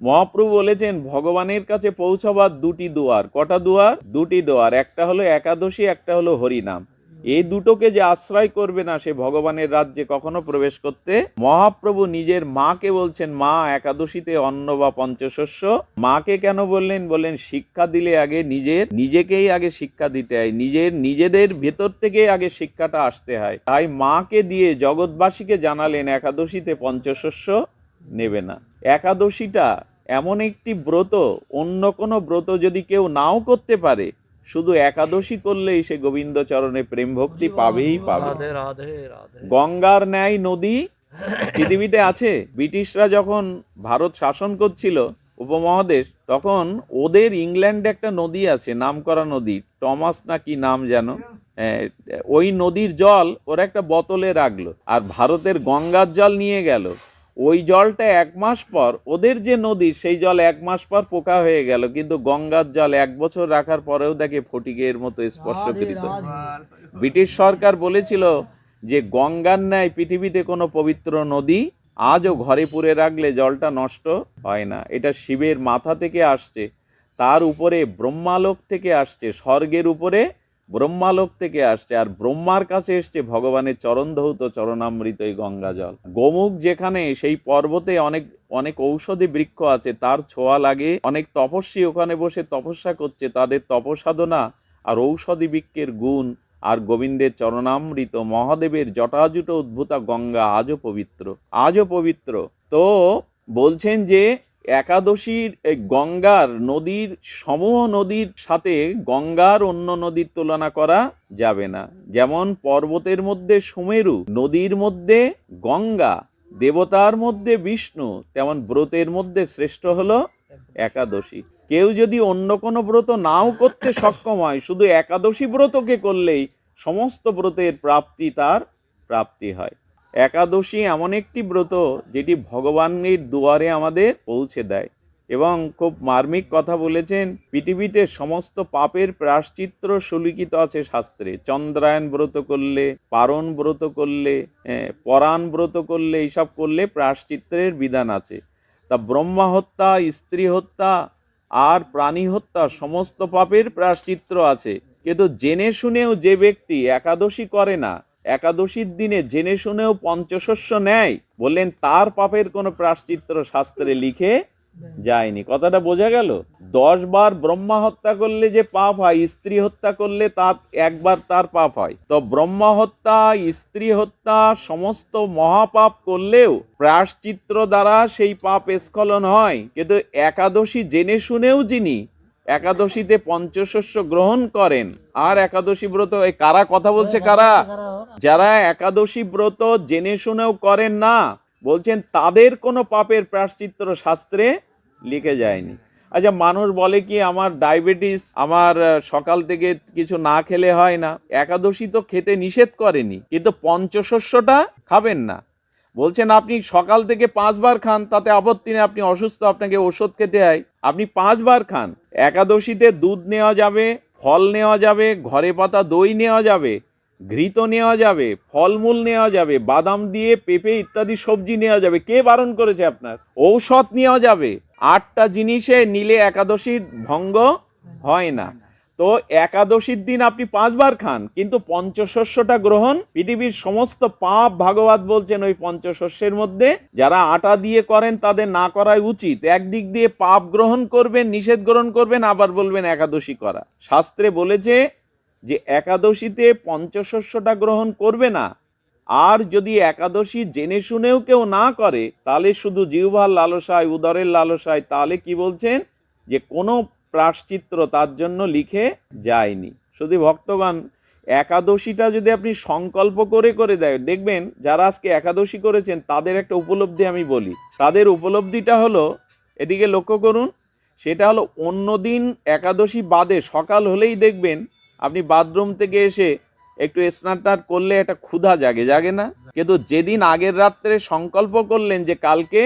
মহাপ্রভু বলেছেন ভগবানের কাছে পৌঁছাবার দুটি দুয়ার। কটা দুয়ার? দুটি দুয়ার। একটা হলো একাদশী, একটা হলো হরিনাম। এই দুটোকে যে আশ্রয় করবে না সে ভগবানের রাজ্যে কখনো প্রবেশ করতে। মহাপ্রভু নিজের মাকে বলছেন, মা একাদশীতে অন্ন বা পঞ্চশস্য। মাকে কেন বললেন? বললেন শিক্ষা দিলে আগে নিজেকেই আগে শিক্ষা দিতে হয়, নিজেদের ভেতর থেকে আগে শিক্ষাটা আসতে হয়। তাই মাকে দিয়ে জগৎবাসীকে জানালেন একাদশীতে পঞ্চশস্য নেবে না। একাদশীটা এমন একটি ব্রত, অন্য কোনো ব্রত যদি কেউ নাও করতে পারে, শুধু একাদশী করলেই সে গোবিন্দ চরণে প্রেম ভক্তি পাবেই পাবে। গঙ্গার ন্যায় নদী পৃথিবীতে আছে। ব্রিটিশরা যখন ভারত শাসন করছিল উপমহাদেশ, তখন ওদের ইংল্যান্ডে একটা নদী আছে, নামকরা নদী, টমাস না কি নাম যেন, ওই নদীর জল ওরা একটা বোতলে রাখলো, আর ভারতের গঙ্গার জল নিয়ে গেল। ওই জলটা 1 মাস পর, ওদের যে নদী সেই জল 1 মাস পর পোকা হয়ে গেল, কিন্তু গঙ্গার জল 1 বছর রাখার পরেও দেখে ফটিকের মতো স্পর্শকৃত। ব্রিটিশ সরকার বলেছিল যে গঙ্গার ন্যায় পৃথিবীতে কোনো পবিত্র নদী আজও ঘরে পুরে রাখলে জলটা নষ্ট হয় না। এটা শিবের মাথা থেকে আসছে, তার উপরে ব্রহ্মালোক থেকে আসছে, স্বর্গের উপরে ব্রহ্মালোক থেকে আসছে, আর ব্রহ্মার কাছে এসছে ভগবানের চরণ ধৌত চরণামৃত এই গঙ্গা জল। গোমুখ যেখানে, সেই পর্বতে অনেক অনেক ঔষধি বৃক্ষ আছে, তার ছোঁয়া লাগে। অনেক তপস্বী ওখানে বসে তপস্যা করছে, তাদের তপসাধনা আর ঔষধি বৃক্ষের গুণ আর গোবিন্দের চরণামৃত, মহাদেবের জটাজুট উদ্ভূতা গঙ্গা আজও পবিত্র, আজও পবিত্র। তো বলছেন যে একাদশীর গঙ্গার নদীর, সমূহ নদীর সাথে গঙ্গার অন্য নদীর তুলনা করা যাবে না। যেমন পর্বতের মধ্যে সুমেরু, নদীর মধ্যে গঙ্গা, দেবতার মধ্যে বিষ্ণু, তেমন ব্রতের মধ্যে শ্রেষ্ঠ হলো একাদশী। কেউ যদি অন্য কোনো ব্রত নাও করতে সক্ষম হয়, শুধু একাদশী ব্রতকে করলেই সমস্ত ব্রতের প্রাপ্তি তার প্রাপ্তি হয়। একাদশী এমন একটি ব্রত যেটি ভগবানের দুয়ারে আমাদের পৌঁছে দেয়। এবং খুব মার্মিক কথা বলেছেন, পৃথিবীতে সমস্ত পাপের প্রায়শ্চিত্ত সুলিখিত আছে শাস্ত্রে। চন্দ্রায়ণ ব্রত করলে, পারণ ব্রত করলে, পরাণ ব্রত করলে, এইসব করলে প্রায়শ্চিত্তের বিধান আছে। তা ব্রহ্মা হত্যা, স্ত্রী হত্যা আর প্রাণী হত্যা সমস্ত পাপের প্রায়শ্চিত্ত আছে। কিন্তু জেনে শুনেও যে ব্যক্তি একাদশী করে না, একাদশীর দিনে জেনে শুনেও পঞ্চশস্য নেয়, বললেন তার পাপের কোনো প্রায়শ্চিত্ত শাস্ত্রে লিখে যায়নি। কথাটা বোঝা গেল? 10 বার ব্রহ্মা হত্যা করলে যে পাপ হয়, স্ত্রী হত্যা করলে তা একবার তার পাপ হয়। তো ব্রহ্মা হত্যা, স্ত্রী হত্যা সমস্ত মহাপাপ করলেও প্রায়শ্চিত্ত দ্বারা সেই পাপ স্খলন হয়। কিন্তু একাদশী জেনে শুনেও যিনি একাদশীতে পঞ্চশস্য গ্রহণ করেন, আর একাদশী ব্রত, এই কারা কথা বলছে, কারা? যারা একাদশী ব্রত জেনে শুনেও করেন না, বলছেন তাদের কোনো পাপের প্রায়শ্চিত্ত শাস্ত্রে লিখে যায়নি। আচ্ছা, মানুষ বলে কি আমার ডায়াবেটিস, আমার সকাল থেকে কিছু না খেলে হয় না। একাদশী তো খেতে নিষেধ করেনি, কিন্তু পঞ্চশস্যটা খাবেন না। বলছেন আপনি সকাল থেকে 5 বার খান, তাতে আপত্তি নেই, আপনি অসুস্থ, আপনাকে ওষুধ খেতে হয়, আপনি 5 বার খান। একাদশীতে দুধ নেওয়া যাবে, ফল নেওয়া যাবে, ঘরে পাতা দই নেওয়া যাবে, ঘৃত নেওয়া যাবে, ফলমূল নেওয়া যাবে, বাদাম দিয়ে পেঁপে ইত্যাদি সবজি নেওয়া যাবে। কে বারণ করেছে আপনার? ঔষধ নেওয়া যাবে। 8টা জিনিসে নিলে একাদশীর ভঙ্গ হয় না। তো একাদশীর দিন আপনি 5 বার খান, কিন্তু পঞ্চশস্যটা গ্রহণ, পৃথিবীর সমস্ত পাপ ভাগবত বলছেন ওই পঞ্চশস্যের মধ্যে। যারা আটা দিয়ে করেন তাদের না করাই উচিত। একদিক দিয়ে পাপ গ্রহণ করবেন, নিষেধ গ্রহণ করবেন, আবার বলবেন একাদশী করা। শাস্ত্রে বলেছে যে একাদশীতে পঞ্চশস্যটা গ্রহণ করবে না। আর যদি একাদশী জেনে শুনেও কেউ না করে, তাহলে শুধু জিহ্বার লালসায়, উদরের লালসায়, তাহলে কি বলছেন যে কোনো প্রায়শ্চিত্ত তার জন্য লিখে যায়নি। শুধু ভক্তগণ, একাদশীটা যদি আপনি সংকল্প করে করে দেয়, দেখবেন যারা আজকে একাদশী করেছেন তাদের একটা উপলব্ধি আমি বলি। তাদের উপলব্ধিটা হলো, এদিকে লক্ষ্য করুন, সেটা হলো অন্যদিন একাদশী বাদে সকাল হলেই দেখবেন আপনি বাথরুম থেকে এসে একটু স্নান টান করলে একটা ক্ষুধা জাগে, জাগে না? কিন্তু যেদিন আগের রাত্রে সংকল্প করলেন যে কালকে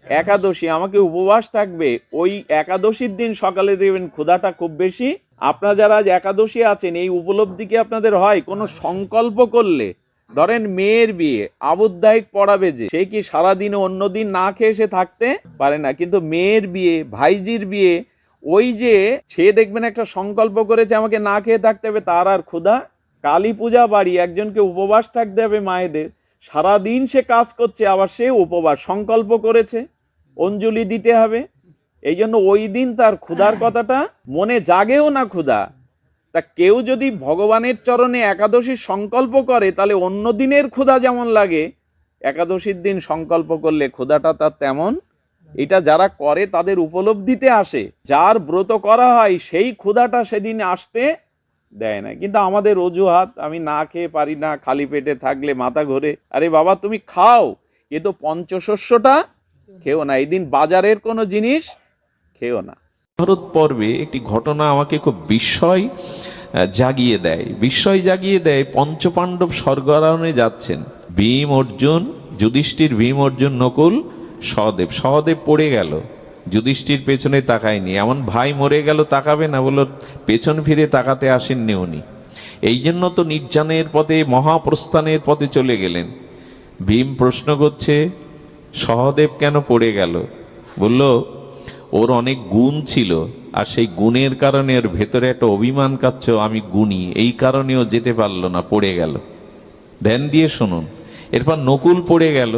একাদশী, আমাকে উপবাস থাকবে, ওই একাদশীর দিন সকালে দেখবেন ক্ষুধাটা খুব বেশি। আপনারা যারা আজ একাদশী আছেন, এই উপলব্ধি কি আপনাদের হয় কোনো সংকল্প করলে ধরেন মেয়ের বিয়ে, আবুদ্দায়িক পড়াবে, যে সে কি সারাদিনে অন্যদিন না খেয়ে সে থাকতে পারে না, কিন্তু মেয়ের বিয়ে, ভাইজির বিয়ে, ওই যে সে দেখবেন একটা সংকল্প করেছে আমাকে না খেয়ে থাকতে হবে, তার আর ক্ষুধা। কালী পূজা বাড়ি, একজনকে উপবাস থাকতে হবে মায়েদের, সারাদিন সে কাজ করছে, আবার সে উপবাস সংকল্প করেছে, অঞ্জলি দিতে হবে, এই জন্য ওই দিন তার ক্ষুধার কথাটা মনে জাগেও না ক্ষুধা। তা কেউ যদি ভগবানের চরণে একাদশীর সংকল্প করে, তাহলে অন্য দিনের ক্ষুধা যেমন লাগে, একাদশীর দিন সংকল্প করলে ক্ষুধাটা তার তেমন। এটা যারা করে তাদের উপলব্ধিতে আসে, যার ব্রত করা হয় সেই ক্ষুধাটা সেদিন আসতে দেয় না। কিন্তু আমাদের অজুহাত, আমি না খেয়ে পারি না, খালি পেটে থাকলে মাথা ঘোরে। আরে বাবা, তুমি খাও, কিন্তু পঞ্চশস্যটা খেও না, এই দিন বাজারের কোনো জিনিস খেও না। ভারত পর্বে একটি ঘটনা আমাকে খুব বিস্ময় জাগিয়ে দেয়। পঞ্চপাণ্ডব স্বর্গারোহণে যাচ্ছেন, ভীম অর্জুন, যুধিষ্ঠির, ভীম অর্জুন, নকুল, সহদেব পড়ে গেল, যুধিষ্ঠির পেছনে তাকায়নি। এমন ভাই মরে গেল, তাকাবে না? বলল পেছন ফিরে তাকাতে আসেননি উনি। এই জন্য তো নির্জানের পথে, মহাপ্রস্থানের পথে চলে গেলেন। ভীম প্রশ্ন করছে সহদেব কেন পড়ে গেল? বলল ওর অনেক গুণ ছিল, আর সেই গুণের কারণে ওর ভেতরে একটা অভিমান কাচ্ছ, আমি গুণী, এই কারণেও যেতে পারলো না, পড়ে গেল। ধ্যান দিয়ে শুনুন। এরপর নকুল পড়ে গেল।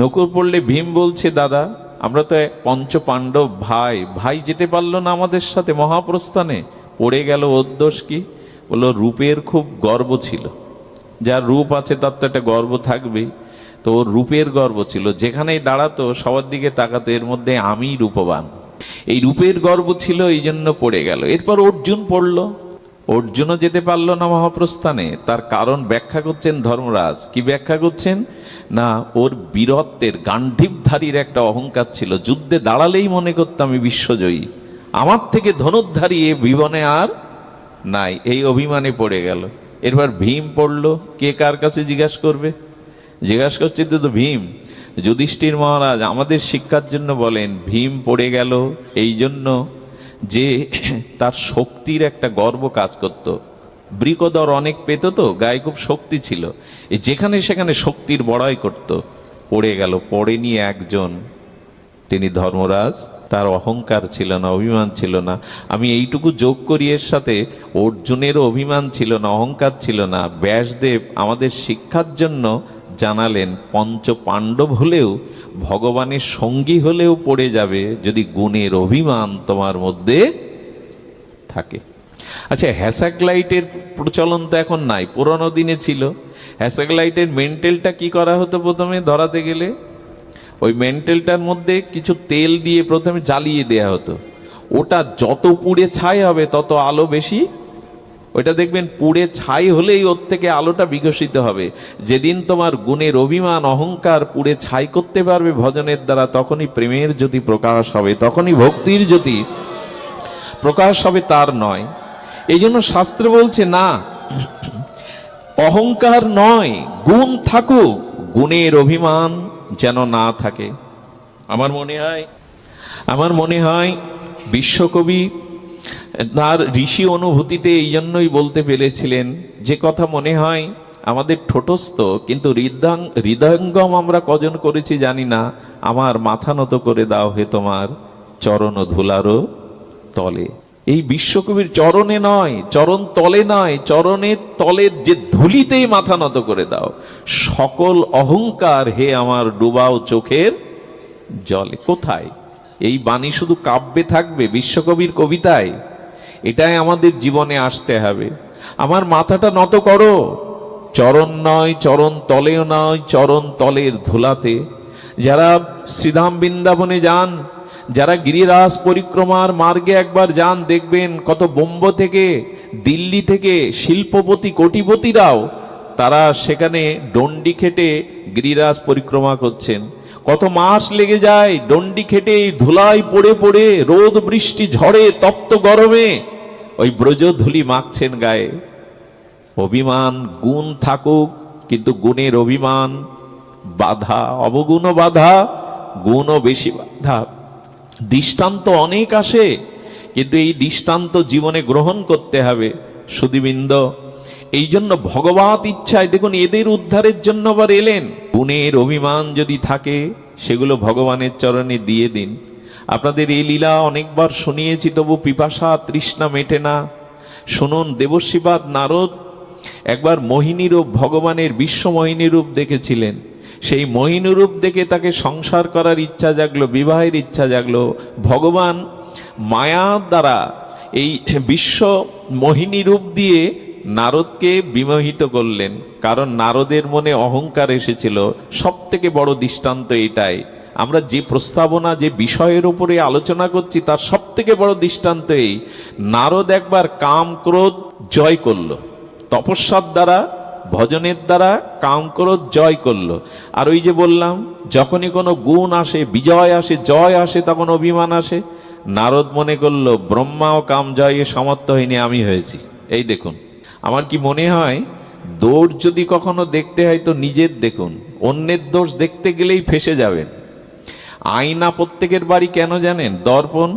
নকুল পড়লে ভীম বলছে দাদা, আমরা তো পঞ্চ পাণ্ডব, ভাই যেতে পারলো না আমাদের সাথে মহাপ্রস্থানে, পড়ে গেল, ওর দোষ কি? বললো রূপের খুব গর্ব ছিল, যার রূপ আছে তার তো একটা গর্ব থাকবেই। তো ওর রূপের গর্ব ছিল, যেখানেই দাঁড়াতো সবার দিকে তাকাতো, এর মধ্যে আমি রূপবান, এই রূপের গর্ব ছিল, এই জন্য পড়ে গেল। এরপর অর্জুন পড়ল, অর্জুনও যেতে পারলো না মহাপ্রস্থানে। তার কারণ ব্যাখ্যা করছেন ধর্মরাজ। কি ব্যাখ্যা করছেন? না, ওর বীরত্বের, গান্ডীবধারীর একটা অহংকার ছিল, যুদ্ধে দাঁড়ালেই মনে করতাম আমি বিশ্বজয়ী, আমার থেকে ধনুর্ধারী এ জীবনে আর নাই, এই অভিমানে পড়ে গেল। এরপর ভীম পড়ল। কে কার কাছে জিজ্ঞাসা করবে? জিজ্ঞাসা করছে তো ভীম। যুধিষ্ঠির মহারাজ আমাদের শিক্ষার জন্য বলেন, ভীম পড়ে গেল এই জন্য যে তার শক্তির একটা গর্ব কাজ করত, বৃকদর অনেক পেত, তো গায়ে খুব শক্তি ছিল, যেখানে সেখানে শক্তির বড়াই করত, পড়ে গেল। পড়েনি একজন, তিনি ধর্মরাজ, তার অহংকার ছিল না, অভিমান ছিল না। আমি এইটুকু যোগ করি এর সাথে, অর্জুনেরও অভিমান ছিল না, অহংকার ছিল না। ব্যাসদেব আমাদের শিক্ষার জন্য জানালেন, পঞ্চ পাণ্ডব হলেও, ভগবানের সঙ্গী হলেও পড়ে যাবে যদি গুণের অভিমান তোমার মধ্যে থাকে। আচ্ছা, হ্যাসাগ্লাইটের প্রচলন তো এখন নাই, পুরনো দিনে ছিল। হ্যাসাগ্লাইটের মেন্টেলটা কি করা হতো প্রথমে ধরাতে গেলে? ওই মেন্টেলটার মধ্যে কিছু তেল দিয়ে প্রথমে জ্বালিয়ে দেয়া হতো। ওটা যত পুড়ে ছাই হবে তত আলো বেশি, ওইটা দেখবেন পুড়ে ছাই হলেই ওর থেকে আলোটা বিকশিত হবে। যেদিন তোমার গুণের অভিমান, অহংকার পুড়ে ছাই করতে পারবে ভজনের দ্বারা, তখনই প্রেমের জ্যোতি প্রকাশ হবে, তখনই ভক্তির জ্যোতি প্রকাশ হবে, তার নয়। এই জন্য শাস্ত্র বলছে না, অহংকার নয়, গুণ থাকুক, গুণের অভিমান যেন না থাকে। আমার মনে হয় বিশ্বকবি তার ঋষি অনুভূতিতে এই জন্যই বলতে পেরেছিলেন, যে কথা মনে হয় আমাদের ঠোঁটস্থ, কিন্তু হৃদয়ঙ্গম আমরা কজন করেছি জানি না। আমার মাথা নত করে দাও হে তোমার চরণ ধুলারো তলে। এই বিশ্বকবির চরণে নয়, চরণ তলে নয়, চরণের তলের যে ধুলিতেই মাথা নত করে দাও। সকল অহংকার হে আমার ডুবাও চোখের জলে। কোথায়? এই বাণী শুধু কাব্যে থাকবে, বিশ্বকবির কবিতায়? এটাই আমাদের জীবনে আসতে হবে। আমার মাথাটা নত করো, চরণ নয়, চরণ তলেও নয়, চরণ তলের ধুলাতে। যারা শ্রীধাম বৃন্দাবনে যান, যারা গিরিরাজ পরিক্রমার মার্গে একবার যান, দেখবেন কত বোম্বে থেকে, দিল্লি থেকে শিল্পপতি, কোটিপতিরাও তারা সেখানে ডন্ডি খেটে গিরিরাজ পরিক্রমা করছেন। কত মাস লেগে যায় ডন্ডি খেটে, ধুলায় পড়ে পড়ে, রোদ বৃষ্টি ঝড়ে তপ্ত গরমে ওই ব্রজধূলি মাখছেন গায়ে। অভিমান, গুণ থাকুক, কিন্তু গুণের অভিমান বাধা, অবগুণ বাধা, গুণও বেশি বাধা। দৃষ্টান্ত অনেক আসে, কিন্তু এই দৃষ্টান্ত জীবনে গ্রহণ করতে হবে। সুধীবৃন্দ, এই জন্য ভগবত ইচ্ছায় দেখুন এদের উদ্ধারের জন্য আবার এলেন। গুণের অভিমান যদি থাকে সেগুলো ভগবানের চরণে দিয়ে দিন। আপনাদের এই লীলা অনেকবার শুনিয়েছি, তবু পিপাসা তৃষ্ণা মেটে না। শুনুন, দেবশ্রীপাদ নারদ একবার মোহিনী রূপ, ভগবানের বিশ্বমোহিনী রূপ দেখেছিলেন। সেই মোহিনী রূপ দেখে তাকে সংসার করার ইচ্ছা জাগলো, বিবাহের ইচ্ছা জাগলো। ভগবান মায়ার দ্বারা এই বিশ্ব মোহিনী রূপ দিয়ে নারদকে বিমোহিত করলেন, কারণ নারদের মনে অহংকার এসেছিল। সব থেকে বড় দৃষ্টান্ত এটাই। আমরা যে প্রস্তাবনা, যে বিষয়ের উপরে আলোচনা করছি, তার সব থেকে বড় দৃষ্টান্ত এই। নারদ একবার কাম ক্রোধ জয় করলো, তপস্যার দ্বারা, ভজনের দ্বারা কাম ক্রোধ জয় করলো। আর ওই যে বললাম, যখনই কোনো গুণ আসে, বিজয় আসে, জয় আসে, তখন অভিমান আসে। নারদ মনে করলো ব্রহ্মাও কাম জয়ে সমর্থ হয়নি, আমি হয়েছি। এই দেখুন, আমার কি মনে হয়, দোষ যদি কখনো দেখতে হয় তো নিজের দেখুন, অন্যের দোষ দেখতে গেলেই ফেসে যাবেন। আয়না প্রত্যেকের বাড়ি কেন জানেন? দর্পণ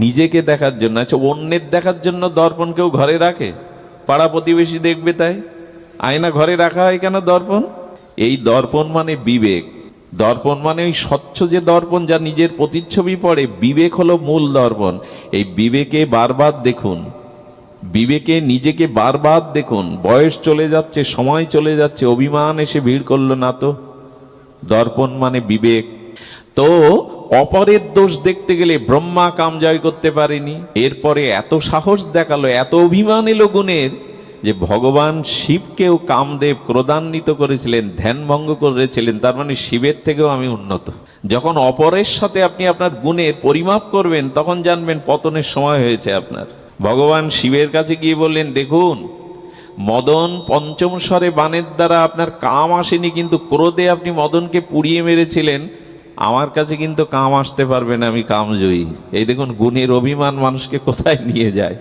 নিজেকে দেখার জন্য। আচ্ছা, অন্যের দেখার জন্য দর্পণ কেউ ঘরে রাখে? পাড়া প্রতিবেশী দেখবে তাই। আয়না ঘরে রাখা হয় কেন? দর্পণ। এই দর্পণ মানে বিবেক। দর্পণ মানে ওই স্বচ্ছ যে দর্পণ, যা নিজের প্রতিচ্ছবি পড়ে। বিবেক হলো মূল দর্পণ। এই বিবেকে বারবার দেখুন, বিবেকে নিজেকে বারবার দেখুন। বয়স চলে যাচ্ছে, সময় চলে যাচ্ছে, অভিমান এসে ভিড় করলো না তো? দর্পণ মানে বিবেক। তো অপরের দোষ দেখতে গেলে ব্রহ্মা কাম জয় করতে পারেনি, এরপরে এত সাহস দেখালো, এত অভিমান এলো গুণের, যে ভগবান শিবকেও কামদেব ক্রোধান্বিত করেছিলেন, ধ্যান ভঙ্গ করেছিলেন। তার মানে শিবের থেকেও আমি উন্নত। যখন অপরের সাথে আপনি আপনার গুণের পরিমাপ করবেন, তখন জানবেন পতনের সময় হয়েছে আপনার। ভগবান শিবের কাছে গিয়ে বললেন, দেখুন, মদন পঞ্চম স্বরে বাণের দ্বারা আপনার কাম আসেনি, কিন্তু ক্রোধে আপনি মদনকে পুড়িয়ে মেরেছিলেন। আমার কাছে কিন্তু কাম আসতে পারবে না, আমি কামজয়ী। এই দেখুন, গুণের অভিমান মানুষকে কোথায় নিয়ে যায়।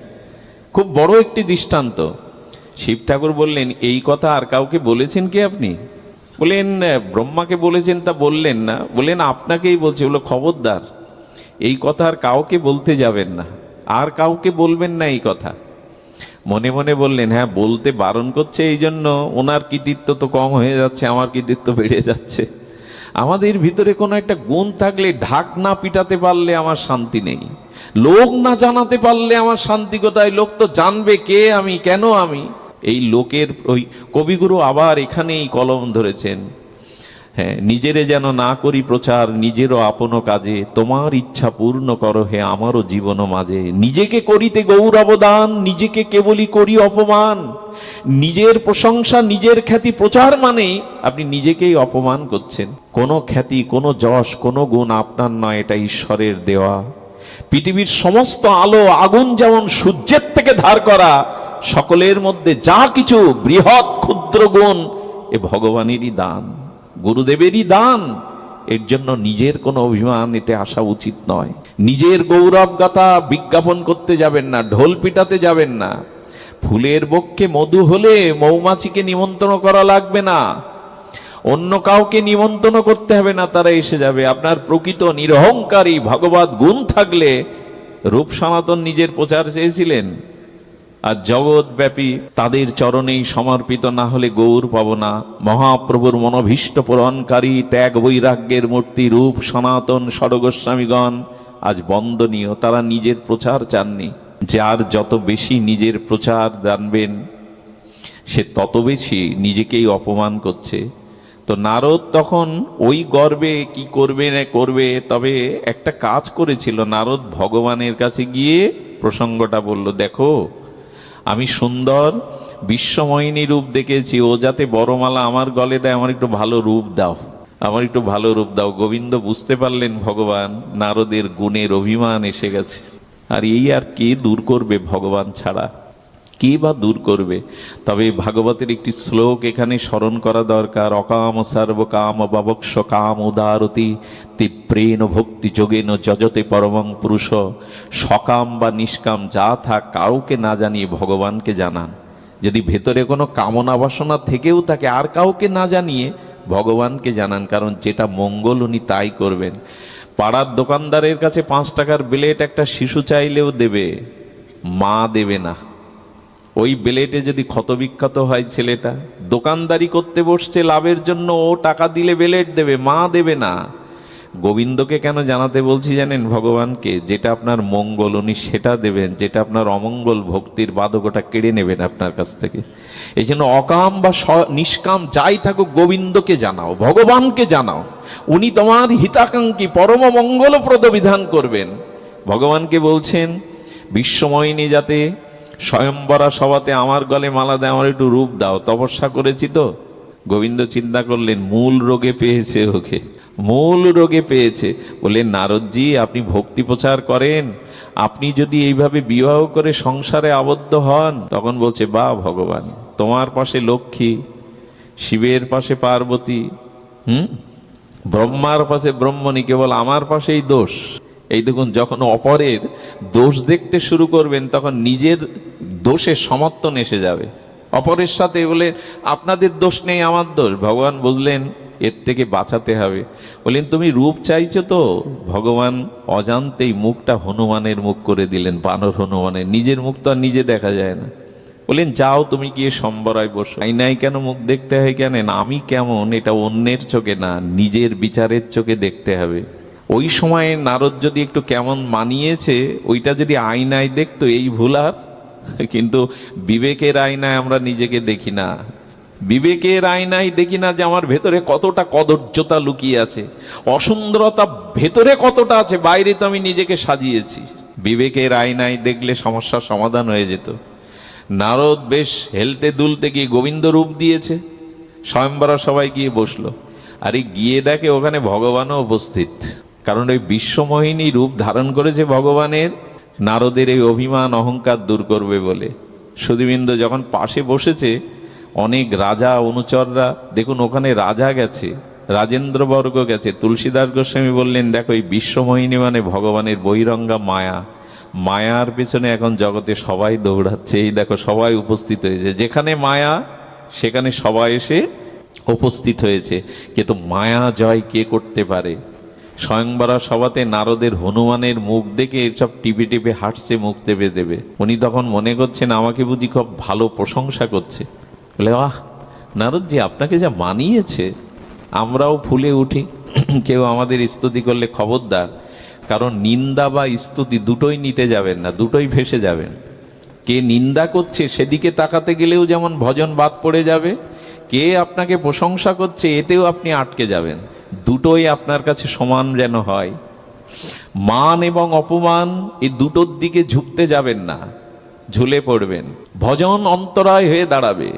খুব বড় একটি দৃষ্টান্ত। শিব ঠাকুর বললেন, এই কথা আর কাউকে বলেছেন কি আপনি? বলেন, ব্রহ্মাকে বলেছেন। তা বললেন না? বলেন, আপনাকেই বলছে। বলো, খবরদার, এই কথা আর কাউকে বলতে যাবেন না, আর কাউকে বলবেন না এই কথা। মনে মনে বললেন, হ্যাঁ, বলতে বারণ করছে, এই জন্য ওনার কৃতিত্ব তো কম হয়ে যাচ্ছে, আমার কৃতিত্ব বেড়ে যাচ্ছে। আমাদের ভিতরে কোনো একটা গুণ থাকলে, ঢাক না পিটাতে পারলে আমার শান্তি নেই। লোক না জানাতে পারলে আমার শান্তি কোথায়? লোক তো জানবে কে আমি, কেন আমি। এই লোকের ওই কবিগুরু আবার এখানেই কলম ধরেছেন। হ্যাঁ, নিজেরে যেন না করি প্রচার, নিজেরও আপন কাজে, তোমার ইচ্ছা পূর্ণ করো হে আমারও জীবন মাঝে। নিজেকে করিতে গৌরব দান, নিজেকে কেবলই করি অপমান। নিজের প্রশংসা, নিজের খ্যাতি প্রচার মানে আপনি নিজেকেই অপমান করছেন। কোনো খ্যাতি, কোনো যশ, কোনো গুণ আপনার নয়, এটা ঈশ্বরের দেওয়া। পৃথিবীর সমস্ত আলো আগুন যেমন সূর্যের থেকে ধার করা, সকলের মধ্যে যা কিছু বৃহৎ ক্ষুদ্র গুণ, এ ভগবানেরই দান, গুরুদেবেরই দান। এর জন্য নিজের কোনো অভিমান এতে আসা উচিত নয়। নিজের গৌরব গাথা বিজ্ঞাপন করতে যাবেন না, ঢোল পিটাতে যাবেন না। ফুলের বক্ষে মধু হলে মৌমাছিকে নিমন্ত্রণ করা লাগবে না, অন্য কাউকে নিমন্ত্রণ করতে হবে না, তারা এসে যাবে। আপনার প্রকৃত নিরহংকারী ভগবত গুণ থাকলে, রূপ সনাতন নিজের প্রচার চেয়েছিলেন, আর জগৎব্যাপী তাদের চরণেই সমর্পিত না হলে গৌর পাব না। মহাপ্রভুর মনোভীষ্ট পূরণকারী ত্যাগ বৈরাগ্যের মূর্তি রূপ সনাতন ষড়গোস্বামীগণ আজ বন্দনীয়। তারা নিজের প্রচার চাননি। যার যত বেশি নিজের প্রচার জানবেন, সে তত বেশি নিজেকেই অপমান করছে। তো নারদ তখন ওই গর্বে কি করবে না করবে, তবে একটা কাজ করেছিল। নারদ ভগবানের কাছে গিয়ে প্রসঙ্গটা বলল, দেখো, আমি সুন্দর বিশ্বমোহিনী রূপ দেখেছি, ও যাতে বড়মালা আমার গলে দেয়, আমার একটু ভালো রূপ দাও, আমার একটু ভালো রূপ দাও। গোবিন্দ বুঝতে পারলেন ভগবান নারদের গুণের অভিমান এসে গেছে। আর এই আর কে দূর করবে ভগবান ছাড়া? কে বা দূর করবে? তবে ভাগবতের একটি শ্লোক এখানে স্মরণ করা দরকার। অকাম সর্বকাম বাবক্ষ কাম উদারতি তীব্রেণ ভক্তি যোগেন যজতে পরমং পুরুষ। সকাম বা নিষ্কাম যা থাক, কাউকে না জানিয়ে ভগবানকে জানান। যদি ভেতরে কোনো কামনা বাসনা থেকেও থাকে, আর কাউকে না জানিয়ে ভগবানকে জানান, কারণ যেটা মঙ্গল উনি তাই করবেন। পাড়ার দোকানদারের কাছে 5 টাকার ব্লেড একটা শিশু চাইলেও দেবে, মা দেবে না। ওই বেলেটে যদি ক্ষতবিক্ষত হয় ছেলেটা, দোকানদারি করতে বসছে লাভের জন্য, ও টাকা দিলে বেলেট দেবে, মা দেবে না। গোবিন্দকে কেন জানাতে বলছি জানেন? ভগবানকে যেটা আপনার মঙ্গল উনি সেটা দেবেন, যেটা আপনার অমঙ্গল ভক্তির বাধক ওটা কেড়ে নেবেন আপনার কাছ থেকে। এই জন্য অকাম বা নিষ্কাম যাই থাকুক গোবিন্দকে জানাও, ভগবানকে জানাও, উনি তোমার হিতাকাঙ্ক্ষী পরম মঙ্গলপ্রদ বিধান করবেন। ভগবানকে বলছেন বিশ্বময়িনী যাতে স্বয়ম্বরা সভাতে আমার গলে মালা দেয়, আমার একটু রূপ দাও, তপস্যা করেছি তো। গোবিন্দ চিন্তা করলেন মূল রোগে পেয়েছে ওকে, মূল রোগে পেয়েছে। বললেন নারদজি আপনি ভক্তি প্রচার করেন, আপনি যদি এইভাবে বিবাহ করে সংসারে আবদ্ধ হন, তখন বলছে বা ভগবান তোমার পাশে লক্ষ্মী, শিবের পাশে পার্বতী, ব্রহ্মার পাশে ব্রহ্মণী, কেবল আমার পাশেই দোষ। এই দেখুন যখন অপরের দোষ দেখতে শুরু করবেন তখন নিজের দোষের সমর্থন এসে যাবে। অপরের সাথে বলে আপনাদের দোষ নেই আমার দোষ। ভগবান বুঝলেন এর থেকে বাঁচাতে হবে, বললেন তুমি রূপ চাইছো তো। ভগবান অজান্তেই মুখটা হনুমানের মুখ করে দিলেন, বানর হনুমানের। নিজের মুখ তো আর নিজে দেখা যায় না। বললেন যাও তুমি গিয়ে সম্বরায় বসো। আয়নায় কেন মুখ দেখতে হয় জানেন? আমি কেমন এটা অন্যের চোখে না, নিজের বিচারের চোখে দেখতে হবে। ওই সময়ে নারদ যদি একটু কেমন মানিয়েছে ওইটা যদি আয়নায় দেখতো এই ভুল আর। কিন্তু বিবেকের আয়নায় আমরা নিজেকে দেখি না, বিবেকের আয়নায় দেখি না যে আমার ভেতরে কতটা কদর্যতা লুকিয়ে আছে, অসুন্দরতা ভেতরে কতটা আছে, বাইরে তো আমি নিজেকে সাজিয়েছি। বিবেকের আয়নায় দেখলে সমস্যার সমাধান হয়ে যেত। নারদ বেশ হেলতে দুলতে গিয়ে গোবিন্দ রূপ দিয়েছে, স্বয়ম্বরা সবাই গিয়ে বসলো। আরে গিয়ে দেখে ওখানে ভগবানও উপস্থিত, কারণ ওই বিশ্বমোহিনী রূপ ধারণ করেছে ভগবানের নারদের এই অভিমান অহংকার দূর করবে বলে। সুধীবৃন্দ যখন পাশে বসেছে অনেক রাজা অনুচররা, দেখুন ওখানে রাজা গেছে, রাজেন্দ্রবর্গ গেছে। তুলসীদাস গোস্বামী বললেন দেখো এই বিশ্বমোহিনী মানে ভগবানের বহিরঙ্গা মায়া, মায়ার পেছনে এখন জগতে সবাই দৌড়াচ্ছে। এই দেখো সবাই উপস্থিত হয়েছে, যেখানে মায়া সেখানে সবাই এসে উপস্থিত হয়েছে। কিন্তু মায়া জয় কে করতে পারে? স্বয়ংবরা সভাতে নারদের হনুমানের মুখ দেখে সব টিপে টিপে হাঁটছে, মুখ দেবে দেবে। উনি তখন মনে করছেন আমাকে বুঝি খুব ভালো প্রশংসা করছে। বলে আহ নারদজি আপনাকে যা মানিয়েছে, আমরাও ফুলে উঠি। কেউ আমাদের স্তুতি করলে খবরদার, কারণ নিন্দা বা স্তুতি দুটোই নিতে যাবেন না, দুটোই ভেসে যাবেন। কে নিন্দা করছে সেদিকে তাকাতে গেলেও যেমন ভজন বাদ পড়ে যাবে, কে আপনাকে প্রশংসা করছে এতেও আপনি আটকে যাবেন। দুটোই আপনার কাছে সমান যেন হয়। মান এবং অপমান এই দুটোর দিকে ঝুঁকতে যাবেন না, ঝুলে পড়বেন, ভজন অন্তরায় হয়ে দাঁড়াবে।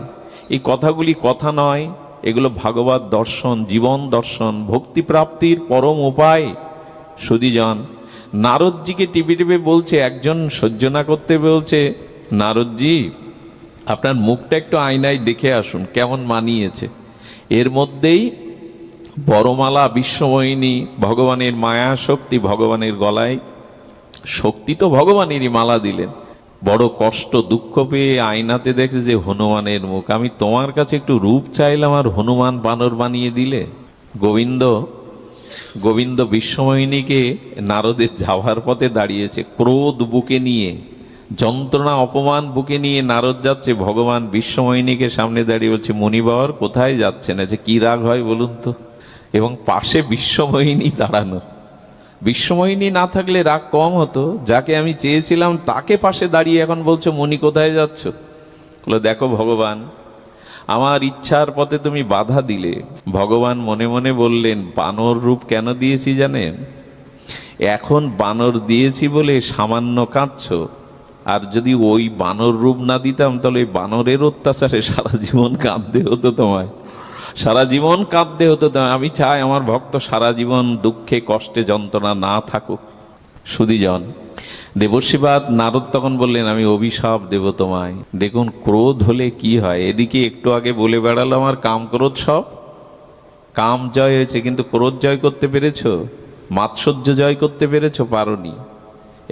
এই কথাগুলি কথা নয়, এগুলো ভাগবত দর্শন, জীবন দর্শন, ভক্তি প্রাপ্তির পরম উপায়। সুধীজন নারদজিকে টিপে টিপে বলছে, একজন সহ্য না করতে বলছে নারদজি আপনার মুখটা একটু আয়নায় দেখে আসুন কেমন মানিয়েছে। এর মধ্যেই বড়মালা বিশ্বমোহিনী, ভগবানের মায়া শক্তি, ভগবানের গলায় শক্তি তো ভগবানেরই মালা দিলেন। বড় কষ্ট দুঃখ পেয়ে আয়নাতে দেখছে যে হনুমানের মুখ। আমি তোমার কাছে একটু রূপ চাইলাম আর হনুমান বানর বানিয়ে দিলে। গোবিন্দ বিশ্বমোহিনীকে নারদের যাওয়ার পথে দাঁড়িয়েছে, ক্রোধ বুকে নিয়ে, যন্ত্রণা অপমান বুকে নিয়ে নারদ যাচ্ছে। ভগবান বিশ্বমোহিনীকে সামনে দাঁড়িয়ে বলছে মুনিবর কোথায় যাচ্ছেন? আছে কি রাগ হয় বলুন তো? এবং পাশে বিশ্বমোহিনী দাঁড়ানো। বিশ্বমোহিনী না থাকলে রাগ কম হতো, যাকে আমি চেয়েছিলাম তাকে পাশে দাঁড়িয়ে এখন বলছো মুনি কোথায় যাচ্ছ? বলো দেখো ভগবান আমার ইচ্ছার পথে তুমি বাধা দিলে। ভগবান মনে মনে বললেন বানর রূপ কেন দিয়েছি জানেন? এখন বানর দিয়েছি বলে সামান্য কাঁদছো, আর যদি ওই বানর রূপ না দিতাম তাহলে ওই বানরের অত্যাচারে সারা জীবন কাঁদতে হতো তোমায়, সারা জীবন কাঁদতে হতো তোমায়। আমি চাই আমার ভক্ত সারা জীবন দুঃখে কষ্টে যন্ত্রণা না থাকুক। সুধীজন দেবর্ষিবাদ নারদ তখন বললেন আমি অভিশাপ দেব তোমায়। দেখুন ক্রোধ হলে কি হয়, এদিকে একটু আগে বলে বেড়ালো আমার কাম ক্রোধ সব। কাম জয় হয়েছে কিন্তু ক্রোধ জয় করতে পেরেছো? মাৎসর্য জয় করতে পেরেছো? পারোনি।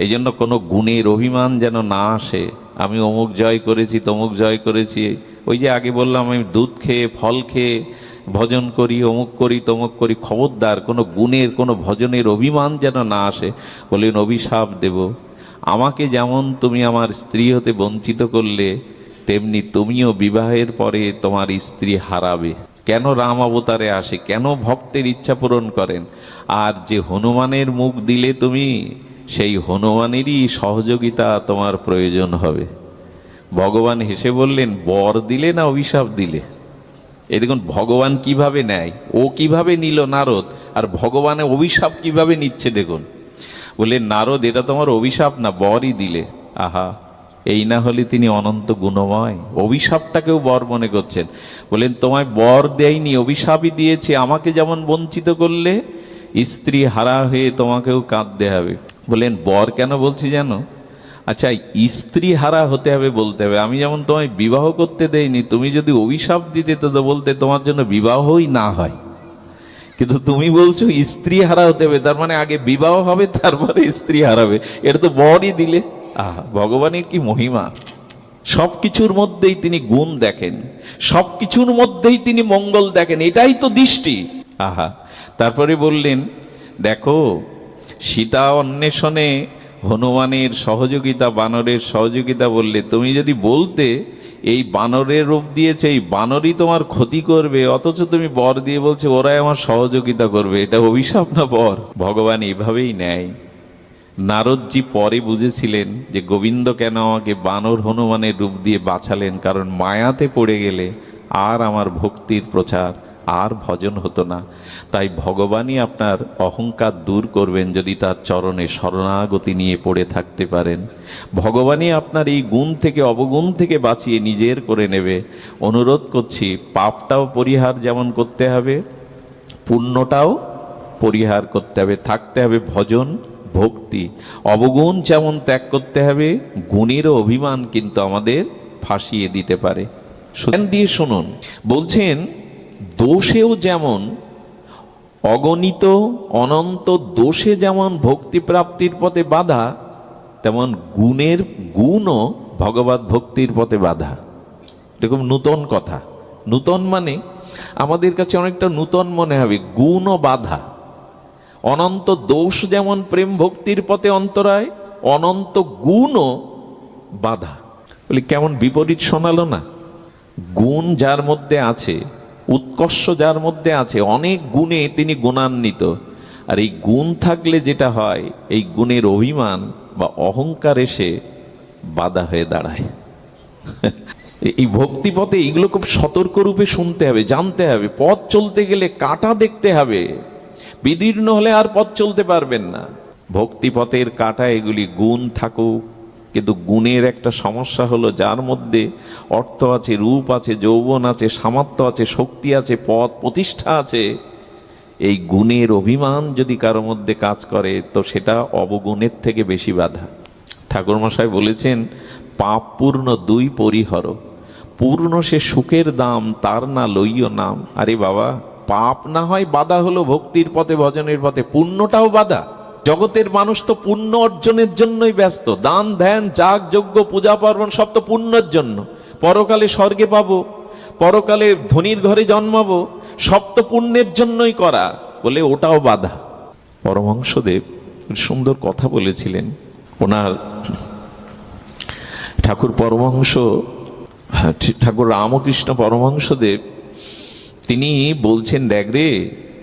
এই জন্য কোনো গুণের অভিমান যেন না আসে, আমি অমুক জয় করেছি তমুক জয় করেছি। ওই যে আগে বললাম আমি দুধ খেয়ে ফল খেয়ে ভজন করি, অমুক করি তমুক করি। খবরদার কোনো গুণের কোনো ভজনের অভিমান যেন না আসে। বললেন অভিশাপ দেব। আমাকে যেমন তুমি আমার স্ত্রী হতে বঞ্চিত করলে, তেমনি তুমিও বিবাহের পরে তোমার স্ত্রী হারাবে। কেন রাম অবতারে আসে, কেন ভক্তের ইচ্ছা পূরণ করেন? আর যে হনুমানের মুখ দিলে তুমি, সেই হনুমানেরই সহযোগিতা তোমার প্রয়োজন হবে। ভগবান হেসে বললেন, বর দিলে না অভিশাপ দিলে? এই দেখুন ভগবান কিভাবে নেয়, ও কিভাবে নিল নারদ, আর ভগবানের অভিশাপ কিভাবে নিচ্ছে দেখুন। বললেন, নারদ এটা তোমার অভিশাপ না, বরই দিলে। আহা, এই না হলে তিনি অনন্ত গুণময়, অভিশাপটাকেও বর মনে করছেন। বলেন, তোমায় বর দেয়নি, অভিশাপই দিয়েছে। আমাকে যেমন বঞ্চিত করলে, স্ত্রী হারা হয়ে তোমাকেও কাঁদতে হবে। বলেন, বর কেন বলছি জানো? আচ্ছা, স্ত্রী হারা হতে হবে বলতে হবে। আমি যেমন তোমায় বিবাহ করতে দেইনি, তুমি যদি অভিশাপ দিতে তো বলতে তোমার জন্য বিবাহই না হয়। কিন্তু তুমি বলছো স্ত্রী হারা হতে হবে, তার মানে আগে বিবাহ হবে তারপরে স্ত্রী হারাবে। এটা তো বরই দিলে। আহা, ভগবানের কি মহিমা! সবকিছুর মধ্যেই তিনি গুণ দেখেন, সবকিছুর মধ্যেই তিনি মঙ্গল দেখেন, এটাই তো দৃষ্টি। আহা, তারপরে বললেন, দেখো সীতা অন্বেষণে হনুমানের সহযোগিতা, বানরের সহযোগিতা বললে, তুমি যদি বলতে এই বানরের রূপ দিয়েছে, এই বানরই তোমার ক্ষতি করবে, অথচ তুমি বর দিয়ে বলছে ওরাই আমার সহযোগিতা করবে, এটা অভিশাপ না বর? ভগবান এভাবেই নেয়। নারদজি পরে বুঝেছিলেন যে গোবিন্দ কেন আমাকে বানর হনুমানের রূপ দিয়ে বাঁচালেন, কারণ মায়াতে পড়ে গেলে আর আমার ভক্তির প্রচার আর ভজন হতো না। তাই ভগবানই আপনার অহংকার দূর করবেন যদি তার চরণে শরণাগতি নিয়ে পড়ে থাকতে পারেন। ভগবানই আপনার এই গুণ থেকে, অবগুণ থেকে বাঁচিয়ে নিজের করে নেবে। অনুরোধ করছি, পাপটাও পরিহার যেমন করতে হবে, পুণ্যটাও পরিহার করতে হবে, থাকতে হবে ভজন ভক্তি। অবগুণ যেমন ত্যাগ করতে হবে, গুণেরও অভিমান কিন্তু আমাদের ফাঁসিয়ে দিতে পারে। ধ্যান দিয়ে শুনুন, বলছেন দোষেও যেমন অগণিত অনন্ত দোষে যেমন ভক্তি প্রাপ্তির পথে বাধা, তেমন গুণও ভগবত ভক্তির পথে বাধা। এরকম নূতন কথা। নূতন মানে আমাদের কাছে অনেকটা নূতন মনে হবে, গুণও বাধা। অনন্ত দোষ যেমন প্রেম ভক্তির পথে অন্তরায়, অনন্ত গুণও বাধা। বলি কেমন বিপরীত শোনালো না? গুণ যার মধ্যে আছে, উৎকর্ষ যার মধ্যে আছে, অনেক গুণে তিনি গুণান্বিত। আর এই গুণ থাকলে যেটা হয়, এই গুণের অভিমান বা অহংকার এসে বাধা হয়ে দাঁড়ায়। এই ভক্তি পথে এইগুলো খুব সতর্ক রূপে শুনতে হবে, জানতে হবে। পথ চলতে গেলে কাঁটা দেখতে হবে, বিদীর্ণ হলে আর পথ চলতে পারবেন না। ভক্তি পথের কাঁটা এগুলি। গুণ থাকুক, কিন্তু গুণের একটা সমস্যা হলো, যার মধ্যে অর্থ আছে, রূপ আছে, যৌবন আছে, সামর্থ্য আছে, শক্তি আছে, পদ প্রতিষ্ঠা আছে, এই গুণের অভিমান যদি কারো মধ্যে কাজ করে তো সেটা অবগুণের থেকে বেশি বাধা। ঠাকুরমশাই বলেছেন, পাপ পূর্ণ দুই পরিহর, পূর্ণ সে সুখের দাম, তার না লইও নাম। আরে বাবা, পাপ না হয় বাধা হলো ভক্তির পথে, ভজনের পথে, পুণ্যটাও বাধা। জগতের মানুষ তো পুণ্য অর্জনের জন্যই ব্যস্ত। দান ধ্যান যাগ যজ্ঞ পূজা পার্বণ সব তো পুণ্যের জন্য। পরকালে স্বর্গে পাবো, পরকালে ধনীর ঘরে জন্মাবো, সব তো পুণ্যের জন্যই করা, বলে ওটাও বাধা। পরমহংসদেব সুন্দর কথা বলেছিলেন। ওনার ঠাকুর রামকৃষ্ণ পরমহংসদেব তিনি বলছেন, দেখ রে,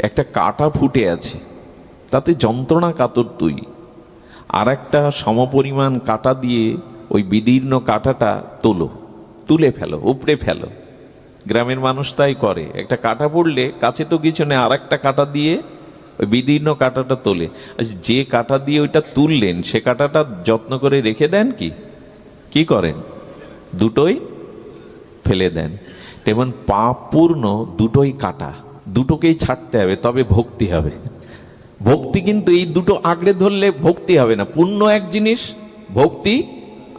একটা কাঁটা ফুটে আছে, তাতে যন্ত্রণা কাতর তুই, আর একটা সমপরিমাণ কাঁটা দিয়ে ওই বিদীর্ণ কাঁটাটা তুলে ফেলো, উপড়ে ফেলো। গ্রামের মানুষ তাই করে, একটা কাঁটা পড়লে কাছে তো কিছু নেই, আর একটা কাঁটা দিয়ে ওই বিদীর্ণ কাঁটাটা তোলে। আচ্ছা, যে কাঁটা দিয়ে ওইটা তুললেন সে কাঁটাটা যত্ন করে রেখে দেন কি করেন? দুটোই ফেলে দেন। তেমন পাপ পূর্ণ দুটোই কাঁটা, দুটোকেই ছাড়তে হবে, তবে ভক্তি হবে। ভক্তি কিন্তু এই দুটো আঁকড়ে ধরলে ভক্তি হবে না। পুণ্য এক জিনিস, ভক্তি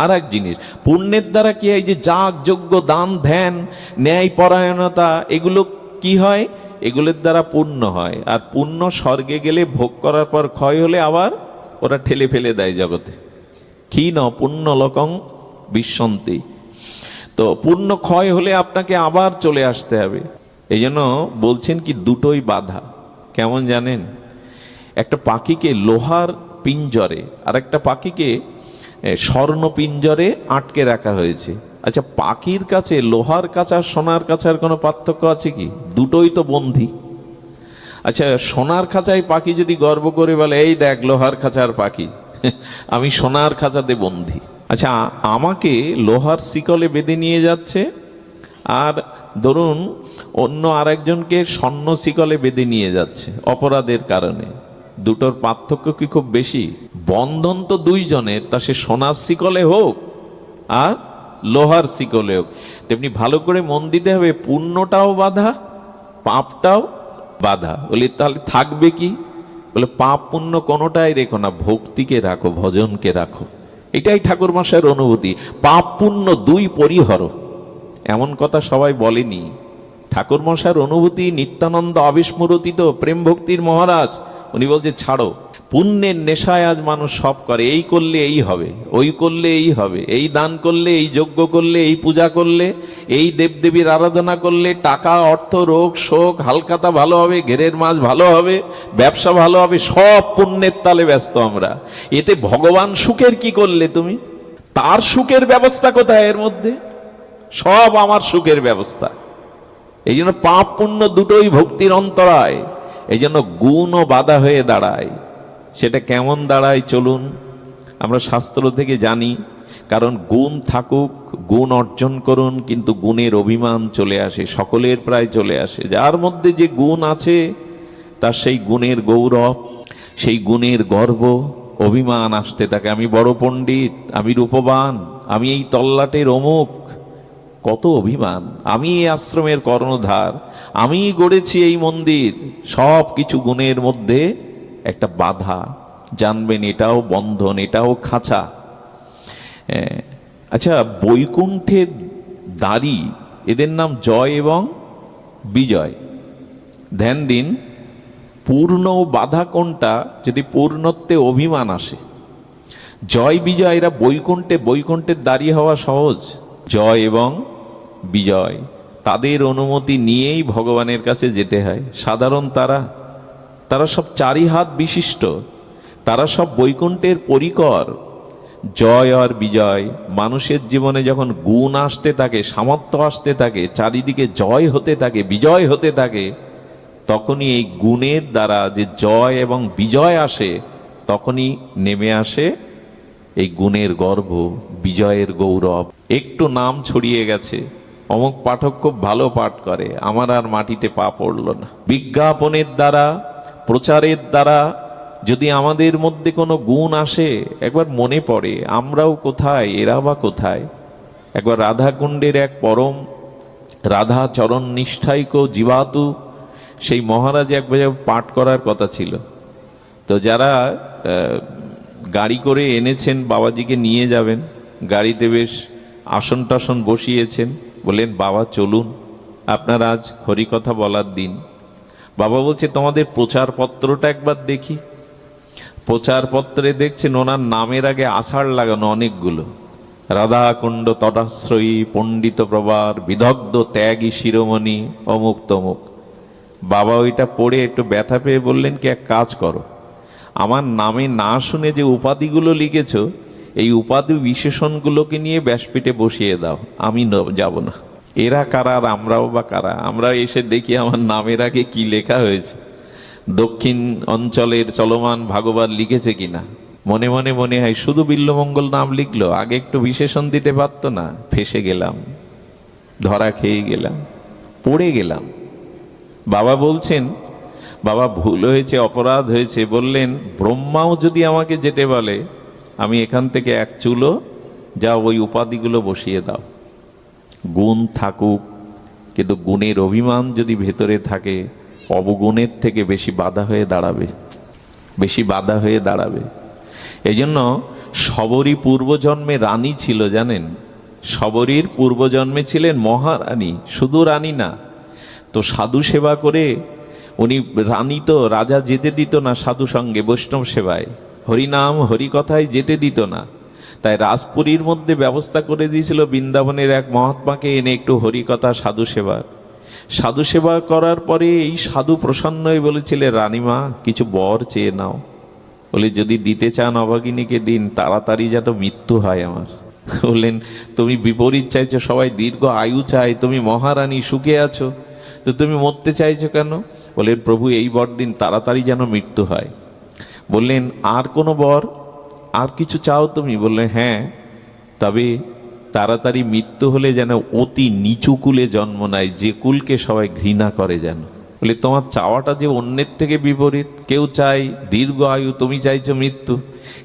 আর এক জিনিস। পুণ্যের দ্বারা কি হয়, যে যাগ যজ্ঞ দান ধ্যান ন্যায় পরায়ণতা, এগুলো কি হয়? এগুলোর দ্বারা পুণ্য হয়। আর পুণ্য স্বর্গে গেলে ভোগ করার পর ক্ষয় হলে আবার ওরা ঠেলে ফেলে দেয় জগতে। ক্ষীণ পুণ্য লোকং বিশ্বন্তি। তো পুণ্য ক্ষয় হলে আপনাকে আবার চলে আসতে হবে। এই জন্য বলছেন কি, দুটোই বাধা। কেমন জানেন? একটা পাখিকে লোহার পিঞ্জরে আর একটা পাখিকে স্বর্ণ পিঞ্জরে আটকে রাখা হয়েছে। আচ্ছা, পাখির কাছে লোহার কাঁচা সোনার কাঁচার কোনো পার্থক্য আছে কি? দুটোই তো বন্ধি। আচ্ছা, সোনার খাঁচায় পাখি যদি গর্ব করে বলে এই দেখ লোহার খাঁচার পাখি, আমি সোনার খাঁচাতে বন্ধি। আচ্ছা, আমাকে লোহার শিকলে বেঁধে নিয়ে যাচ্ছে, আর ধরুন অন্য আরেকজনকে স্বর্ণ শিকলে বেঁধে নিয়ে যাচ্ছে অপরাধের কারণে, দুটোর পার্থক্য কি খুব বেশি? বন্ধন তো দুইজনের, তা সে সোনার শিকলে হোক আর লোহার শিকলে হোক। তেমনি ভালো করে মন দিতে হবে, পুণ্যটাও বাধা, পাপটাও বাধা। বলি তাহলে থাকবে কি? বলে পাপ পুণ্য কোনোটাই রেখো না, ভক্তিকে রাখো, ভজনকে রাখো। এটাই ঠাকুর মশাইয়ের অনুভূতি। পাপ পুণ্য দুই পরিহর, এমন কথা সবাই বলেনি। ঠাকুর মশাইয়ের অনুভূতি নিত্যানন্দ অবিস্মৃতিত প্রেম ভক্তির মহারাজ। উনি বলছে ছাড়ো, পুণ্যের নেশায় আজ মানুষ সব করে, এই করলে এই হবে, ওই করলে এই হবে, এই দান করলে, এই যজ্ঞ করলে, এই পূজা করলে, এই দেবদেবীর আরাধনা করলে টাকা অর্থ রোগ শোক হালকাতা ভালো হবে, ঘেরের মাছ ভালো হবে, ব্যবসা ভালো হবে, সব পুণ্যের তালে ব্যস্ত আমরা। এতে ভগবান সুখের কি করলে তুমি? তার সুখের ব্যবস্থা কোথায় এর মধ্যে? সব আমার সুখের ব্যবস্থা। এই জন্য পাপ পুণ্য দুটোই ভক্তির অন্তরায়। এই জন্য গুণও বাধা হয়ে দাঁড়ায়। সেটা কেমন দাঁড়ায় চলুন আমরা শাস্ত্র থেকে জানি। কারণ গুণ থাকুক, গুণ অর্জন করুন, কিন্তু গুণের অভিমান চলে আসে, সকলের প্রায় চলে আসে। যার মধ্যে যে গুণ আছে তার সেই গুণের গৌরব, সেই গুণের গর্ব, অভিমান আসতে থাকে। আমি বড় পণ্ডিত, আমি রূপবান, আমি এই তল্লাটের অমুক, কত অভিমান। আমি এই আশ্রমের কর্ণধার, আমি গড়েছি এই মন্দির। সব কিছু গুণের মধ্যে একটা বাধা, জানবেন এটাও বন্ধন, এটাও খাঁচা। আচ্ছা, বৈকুণ্ঠের দ্বারী এদের নাম জয় এবং বিজয়। ধ্যান দিন, পূর্ণ বাধা কোনটা? যদি পূর্ণত্বে অভিমান আসে। জয় বিজয় এরা বৈকুণ্ঠে, বৈকুণ্ঠের দ্বারী হওয়া সহজ। জয় এবং বিজয় তাদের অনুমতি নিয়েই ভগবানের কাছে যেতে হয়। সাধারণ তারা সব চারি হাত বিশিষ্ট, তারা সব বৈকুণ্ঠের পরিকর। জয় আর বিজয়, মানুষের জীবনে যখন গুণ আসতে থাকে, সামর্থ্য আসতে থাকে, চারিদিকে জয় হতে থাকে, বিজয় হতে থাকে, তখনই এই গুণের দ্বারা যে জয় এবং বিজয় আসে, তখনই নেমে আসে এই গুণের গর্ব, বিজয়ের গৌরব। একটু নাম ছড়িয়ে গেছে, অমুক পাঠক খুব ভালো পাঠ করে, আমার আর মাটিতে পা পড়ল না। বিজ্ঞাপনের দ্বারা, প্রচারের দ্বারা যদি আমাদের মধ্যে কোনো গুণ আসে, একবার মনে পড়ে আমরাও কোথায়, এরা বা কোথায়। একবার রাধাকুণ্ডের এক পরম রাধা চরণ নিষ্ঠাইক জীবাতু সেই মহারাজ একবার পাঠ করার কথা ছিল। তো যারা গাড়ি করে এনেছেন, বাবাজিকে নিয়ে যাবেন, গাড়িতে বেশ আসন টাসন বসিয়েছেন, বললেন বাবা চলুন, আপনার আজ হরিকথা বলার দিন। বাবা বলছে তোমাদের প্রচারপত্রটা একবার দেখি। প্রচারপত্রে দেখছেন ওনার নামের আগে আষাঢ় লাগানো অনেকগুলো, রাধাকুণ্ড তটাশ্রয়ী পণ্ডিত প্রবার বিদগ্ধ ত্যাগী শিরোমণি অমুক তমুক। বাবা ওইটা পড়ে একটু ব্যথা পেয়ে বললেন কি, এক কাজ করো, আমার নামে না শুনে যে উপাধিগুলো লিখেছ, এই উপাধি বিশেষণগুলোকে নিয়ে ব্যাসপীঠে বসিয়ে দাও, আমি যাব না। এরা কারা আর আমরাও বা কারা? আমরা এসে দেখি আমার নামের আগে কি লেখা হয়েছে, দক্ষিণ অঞ্চলের চলমান ভাগবত লিখেছে কিনা। মনে মনে মনে হয় শুধু বিল্বমঙ্গল নাম লিখলো, আগে একটু বিশেষণ দিতে পারতো না। ফেসে গেলাম, ধরা খেয়ে গেলাম, পড়ে গেলাম। বাবা বলছেন, বাবা ভুল হয়েছে, অপরাধ হয়েছে। বললেন ব্রহ্মাও যদি আমাকে যেতে বলে, আমি এখান থেকে এক চুলো যাও, ওই উপাধিগুলো বসিয়ে দাও। গুণ থাকুক, কিন্তু গুণের অভিমান যদি ভেতরে থাকে, অবগুণের থেকে বেশি বাধা হয়ে দাঁড়াবে, বেশি বাধা হয়ে দাঁড়াবে। এই জন্য শবরী পূর্বজন্মে রানী ছিল, জানেন? শবরীর পূর্বজন্মে ছিলেন মহারানী, শুধু রানী না। তো সাধু সেবা করে উনি, রানী তো রাজা যেতে দিত না সাধু সঙ্গে বৈষ্ণব সেবায়, হরিনাম হরিকথায় যেতে দিত না। তাই রাজপুরীর মধ্যে ব্যবস্থা করে দিয়েছিল বৃন্দাবনের এক মহাত্মাকে এনে একটু হরিকথা সাধু সেবা। সাধু সেবা করার পরে এই সাধু প্রসন্ন হয়ে বলেছিলেন, রানীমা কিছু বর চেয়ে নাও। বলে যদি দিতে চান অভাগিনীকে দিন, তাড়াতাড়ি যাতে মৃত্যু হয় আমার। বললেন তুমি বিপরীত চাইছো, সবাই দীর্ঘ আয়ু চায়, তুমি মহারানী সুখে আছো, তো তুমি মরতে চাইছো কেন? বললেন প্রভু এই বড়দিন তাড়াতাড়ি যেন মৃত্যু হয়। বললেন আর কোনো বর, আর কিছু চাও তুমি? বললেন হ্যাঁ, তবে তাড়াতাড়ি মৃত্যু হলে যেন অতি নিচু কুলে জন্ম নেয়, যে কুলকে সবাই ঘৃণা করে যেন। বলে তোমার চাওয়াটা যে অন্যের থেকে বিপরীত। কেউ চাই দীর্ঘ আয়ু, তুমি চাইছো মৃত্যু।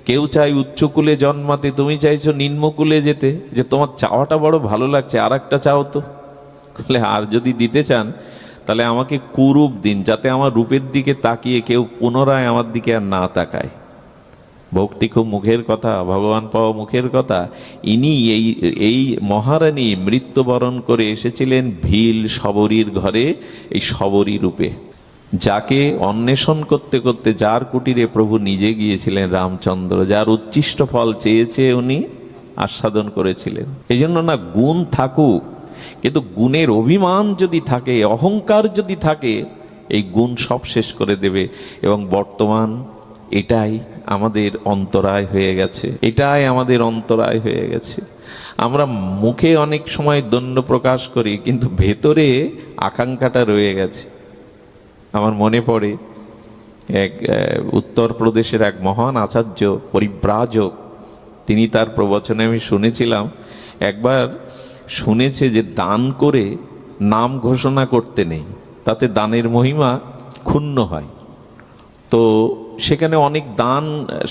কেউ চাই উচ্চকুলে জন্মাতে, তুমি চাইছো নিম্নকুলে যেতে। যে তোমার চাওয়াটা বড় ভালো লাগছে, আর একটা চাও তো। বলে আর যদি দিতে চান তাহলে আমাকে কুরূপ দিন, যাতে আমার রূপের দিকে তাকিয়ে কেউ পুনরায় আমার দিকে আর না তাকায়। ভক্তি খুব মুখের কথা, ভগবান পাওয়া মুখের কথা। ইনি এই মহারানী মৃত্যুবরণ করে এসেছিলেন ভিল শবরীর ঘরে, এই শবরী রূপে, যাকে অন্বেষণ করতে করতে যার কুটিরে প্রভু নিজে গিয়েছিলেন রামচন্দ্র, যার উচ্ছিষ্ট ফল চেয়েছে উনি আস্বাদন করেছিলেন। এই জন্য না, গুণ থাকুক, কিন্তু গুণের অভিমান যদি থাকে, অহংকার যদি থাকে, এই গুণ সব শেষ করে দেবে। এবং বর্তমান এটাই আমাদের অন্তরায় হয়ে গেছে, এটাই আমাদের অন্তরায় হয়ে গেছে। আমরা মুখে অনেক সময় দণ্ড প্রকাশ করি, কিন্তু ভেতরে আকাঙ্ক্ষাটা রয়ে গেছে। আমার মনে পড়ে এক উত্তরপ্রদেশের এক মহান আচার্য, পরিব্রাজক, তিনি তার প্রবচনে আমি শুনেছিলাম, একবার শুনেছে যে দান করে নাম ঘোষণা করতে নেই, তাতে দানের মহিমা ক্ষুণ্ণ হয়। তো সেখানে অনেক দান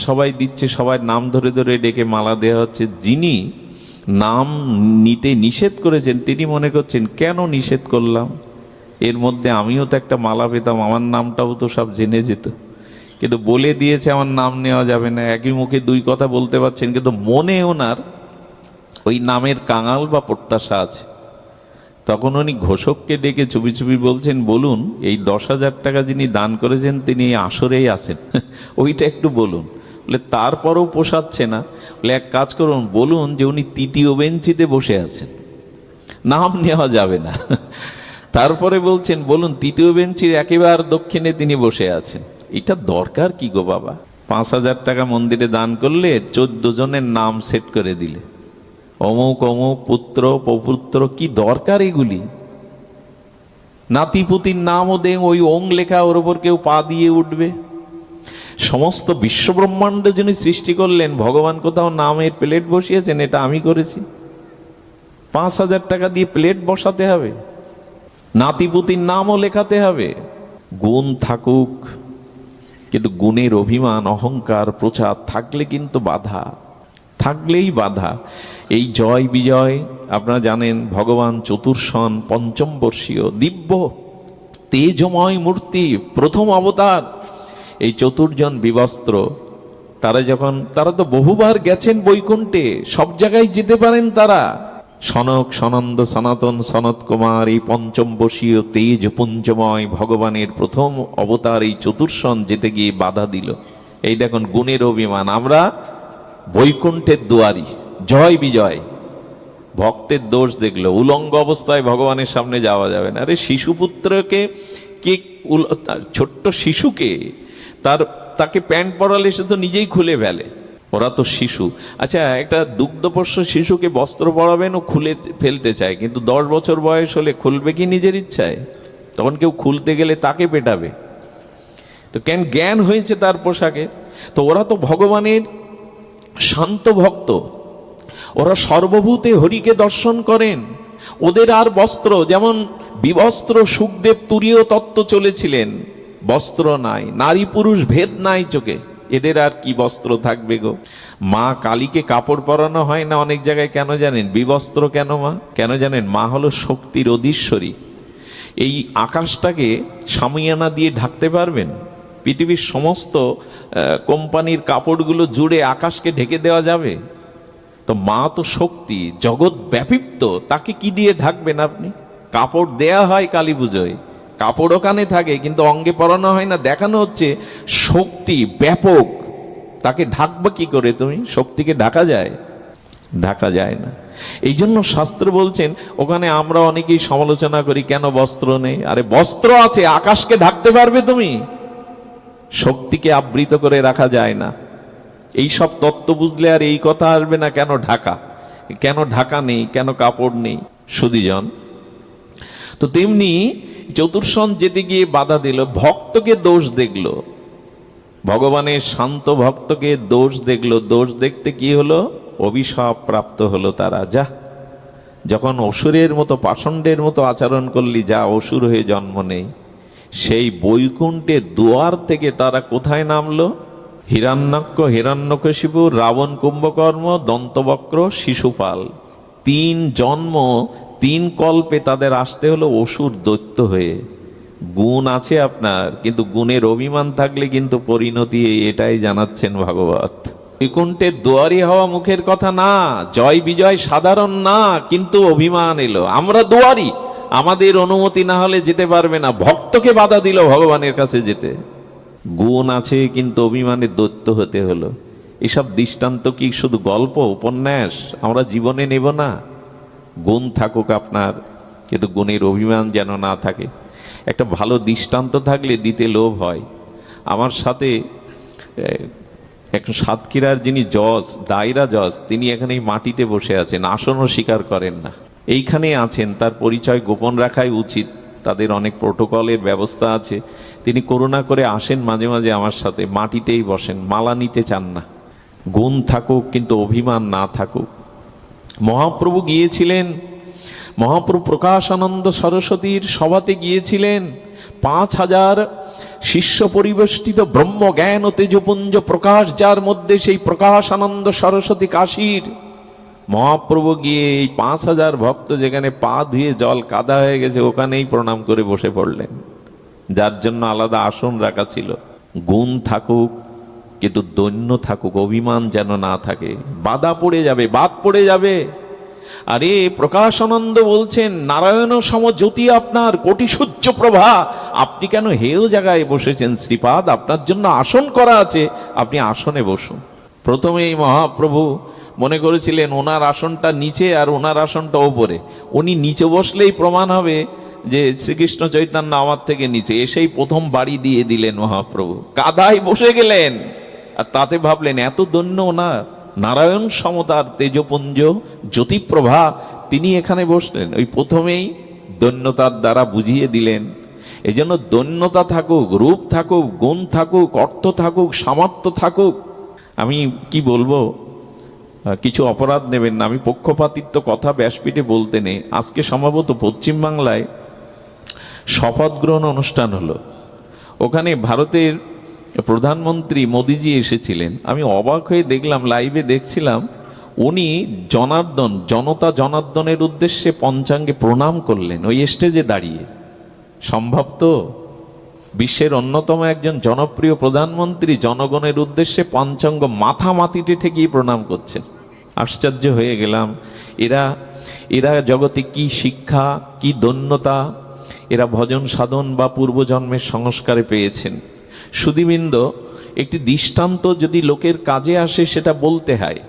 সবাই দিচ্ছে, সবাই নাম ধরে ধরে ডেকে মালা দেওয়া হচ্ছে। যিনি নাম নিতে নিষেধ করেছেন তিনি মনে করছেন কেন নিষেধ করলাম, এর মধ্যে আমিও তো একটা মালা পেতাম, আমার নামটাও তো সব জেনে যেত, কিন্তু বলে দিয়েছে আমার নাম নেওয়া যাবে না। একই মুখে দুই কথা বলতে পারছেন, কিন্তু মনে ওনার ওই নামের কাঙাল বা প্রত্যাশা আছে। তখন উনি ঘোষককে ডেকে চুপি চুপি বলছেন, বলুন এই 10,000 টাকা যিনি দান করেছেন তিনি এই আসরেই আছেন, ওইটা একটু বলুন। বলে তারপরও পোষাচ্ছে না। বলে এক কাজ করুন, বলুন যে উনি তৃতীয় বেঞ্চিতে বসে আছেন, নাম নেওয়া যাবে না। তারপরে বলছেন, বলুন তৃতীয় বেঞ্চির একেবারে দক্ষিণে তিনি বসে আছেন। এটা দরকার কি গো বাবা? 5,000 টাকা মন্দিরে দান করলে 14 জনের নাম সেট করে দিলে, অমুক অমুক পুত্র পপুত্র, কি দরকার এগুলি? নাতিপুতির নামও দে, ওই ওং লেখা, ওর ওপর কেউ পা দিয়ে উঠবে। সমস্ত বিশ্ব ব্রহ্মাণ্ড যিনি সৃষ্টি করলেন, ভগবান কোথাও নামের প্লেট বসিয়েছেন? এটা আমি করেছি। 5,000 টাকা দিয়ে প্লেট বসাতে হবে, নাতিপুতির নামও লেখাতে হবে। গুণ থাকুক, কিন্তু গুণের অভিমান অহংকার প্রচার থাকলে কিন্তু বাধা, থাকলেই বাধা। এই জয় বিজয় আপনারা জানেন, ভগবান চতুর্ষণ পঞ্চম বর্ষীয় দিব্য তেজময় মূর্তি, প্রথম অবতার। এই চতুর্জন বিবস্ত্র, তারা তো বহুবার গেছেন বৈকুণ্ঠে, সব জায়গায় যেতে পারেন তারা। সনক সনন্দ সনাতন সনত কুমার এই পঞ্চম বর্ষীয় তেজ পুঞ্জময় ভগবানের প্রথম অবতার এই চতুর্ষণ যেতে গিয়ে বাধা দিল। এই দেখুন গুণের অভিমান। আমরা বৈকুণ্ঠের দুয়ারি, জয় বিজয়, ভক্তের দোষ দেখলো, উলঙ্গ অবস্থায় ভগবানের সামনে যাওয়া যাবে না। আরে শিশুপুত্রকে কে, ছোট্ট শিশুকে তাকে প্যান্ট পরালে সে তো নিজেই খুলে ফেলে, ওরা তো শিশু। আচ্ছা, একটা দুগ্ধপোষ্য শিশুকে বস্ত্র পরাবেন, ও খুলে ফেলতে চায়, কিন্তু 10 বছর বয়স হলে খুলবে কি নিজের ইচ্ছায়? তখন কেউ খুলতে গেলে তাকে পেটাবে। তো কেন জ্ঞান হয়েছে তার পোশাকে। তো ওরা তো ভগবানের শান্ত ভক্ত, ওরা সর্বভূতে হরিকে দর্শন করেন। ওদের আর বস্ত্র, যেমন বিবস্ত্র সুখদেব তুরীয় তত্ত্ব চলেছিলেন, বস্ত্র নাই, নারী পুরুষ ভেদ নাই চোখে, এদের আর কি বস্ত্র থাকবে গো? মা কালীকে কাপড় পরানো হয় না অনেক জায়গায়, কেন জানেন? বিবস্ত্র কেন মা? কেন জানেন? মা হলো শক্তির অধীশ্বরী। এই আকাশটাকে শামিয়ানা দিয়ে ঢাকতে পারবেন? পৃথিবীর সমস্ত কোম্পানির কাপড়গুলো জুড়ে আকাশকে ঢেকে দেওয়া যাবে? তো মা তো শক্তি, জগৎ ব্যাপিত, তাকে কি দিয়ে ঢাকবেন আপনি? কাপড় দেয়া হয় কালী পুজোয়, কাপড় ওখানে থাকে, কিন্তু অঙ্গে পরানো হয় না। দেখানো হচ্ছে শক্তি ব্যাপক, তাকে ঢাকবা কি করে তুমি? শক্তিকে ঢাকা যায়? ঢাকা যায় না। এই জন্য শাস্ত্র বলছেন, ওখানে আমরা অনেকেই সমালোচনা করি কেন বস্ত্র নেই। আরে বস্ত্র আছে, আকাশকে ঢাকতে পারবে তুমি? শক্তিকে আবৃত করে রাখা যায় না। এই সব তত্ত্ব বুঝলে আর এই কথা আসবে না কেন ঢাকা। কেন ঢাকা নেই, কেন কাপড় নেই? সুধীজন, তো তেমনি চতুর্শন যেতে গিয়ে বাধা দিল, ভক্তকে দোষ দেখলো, ভগবানের শান্ত ভক্তকে দোষ দেখলো। দোষ দেখতে কি হলো? অভিশাপ প্রাপ্ত হলো তারা। যা, যখন অসুরের মতো পাষণ্ডের মতো আচরণ করলি, যা অসুর হয়ে জন্ম নেই। সেই বৈকুণ্ঠে দুয়ার থেকে তারা কোথায় নামলো? হিরণ্যাক্ষ, হিরণ্যকশিপু, রাবণ, কুম্ভকর্ণ, দন্তবক্র, শিশুপাল। 3 জন্ম, 3 কল্পে তাদের আসতে হলো অসুর দৈত্য হয়ে। গুণ আছে আপনার, কিন্তু গুণের অভিমান থাকলে কিন্তু পরিণতি এটাই জানাচ্ছেন ভাগবত। বৈকুণ্ঠের দুয়ারি হওয়া মুখের কথা না, জয় বিজয় সাধারণ না, কিন্তু অভিমান এলো। আমরা দুয়ারি, আমাদের অনুমতি না হলে যেতে পারবে না। ভক্তকে বাধা দিল ভগবানের কাছে যেতে। গুণ আছে কিন্তু অভিমানে দৈত্য হতে হলো। এসব দৃষ্টান্ত কি শুধু গল্প, উপন্যাস? আমরা জীবনে নেব না। গুণ থাকুক আপনার, কিন্তু গুণের অভিমান যেন না থাকে। একটা ভালো দৃষ্টান্ত থাকলে দিতে লোভ হয়। আমার সাথে একজন সাতক্ষীরার যিনি জজ, দায়রা জজ, তিনি এখানে এই মাটিতে বসে আছেন, আসনও স্বীকার করেন না। এইখানে আছেন, তার পরিচয় গোপন রাখাই উচিত, তাদের অনেক প্রোটোকলের ব্যবস্থা আছে। তিনি করুণা করে আসেন মাঝে মাঝে আমার সাথে, মাটিতেই বসেন, মালা নিতে চান না। গুণ থাকুক কিন্তু অভিমান না থাকুক। মহাপ্রভু গিয়েছিলেন, মহাপ্রভু প্রকাশানন্দ সরস্বতীর সভাতে গিয়েছিলেন। 5000 শিষ্য পরিবেষ্টিত ব্রহ্ম জ্ঞান ও তেজপুঞ্জ প্রকাশ, যার মধ্যে সেই প্রকাশানন্দ সরস্বতী কাশীর। মহাপ্রভু গিয়ে এই 5000 ভক্ত যেখানে পা ধুয়ে জল কাদা হয়ে গেছে, ওখানেই প্রণাম করে বসে পড়লেন, যার জন্য আলাদা আসন রাখা ছিল। গুণ থাকুক কিন্তু দৈন্য থাকুক, অভিমান যেন না থাকে। বাধা পড়ে যাবে, বাদ পড়ে যাবে। আরে প্রকাশানন্দ বলছেন, নারায়ণ সম জ্যোতি আপনার, কোটি সূর্য প্রভা, আপনি কেন হেয় জায়গায় বসেছেন? শ্রীপাদ, আপনার জন্য আসন করা আছে, আপনি আসনে বসুন। প্রথমেই মহাপ্রভু মনে করেছিলেন ওনার আসনটা নিচে আর ওনার আসনটা ওপরে। উনি নিচে বসলেই প্রমাণ হবে যে শ্রীকৃষ্ণ চৈতন্য আমার থেকে নিচে। এসেই প্রথম বাড়ি দিয়ে দিলেন মহাপ্রভু, কাদায় বসে গেলেন। আর তাতে ভাবলেন এত দৈন্য ওনার, নারায়ণ সমতার তেজপুঞ্জ জ্যোতিপ্রভা, তিনি এখানে বসলেন। ওই প্রথমেই দৈন্যতার দ্বারা বুঝিয়ে দিলেন। এই জন্য দৈন্যতা থাকুক, রূপ থাকুক, গুণ থাকুক, অর্থ থাকুক, সামর্থ্য থাকুক। আমি কি বলবো, কিছু অপরাধ নেবেন না, আমি পক্ষপাতিত্ব কথা ব্যাসপীঠে বলতে নেই। আজকে সম্ভবত পশ্চিমবাংলায় শপথ গ্রহণ অনুষ্ঠান হলো। ওখানে ভারতের প্রধানমন্ত্রী মোদিজি এসেছিলেন। আমি অবাক হয়ে দেখলাম, লাইভে দেখছিলাম, উনি জনার্দন, জনতা জনার্দনের উদ্দেশ্যে পঞ্চাঙ্গে প্রণাম করলেন ওই স্টেজে দাঁড়িয়ে। সম্ভব তো? বিশ্বের অন্যতম একজন জনপ্রিয় প্রধানমন্ত্রী জনগণের উদ্দেশ্যে পঞ্চাঙ্গ মাথা মাটিতে ঠেকিয়ে প্রণাম করছেন। আশ্চর্য হয়ে গেলাম। এরা জগতে কি শিক্ষা, কি দৈন্যতা এরা ভজন সাধন বা পূর্বজন্মের সংস্কারে পেয়েছেন। সুধীবৃন্দ, একটি দৃষ্টান্ত যদি লোকের কাজে আসে সেটা বলতে হয়।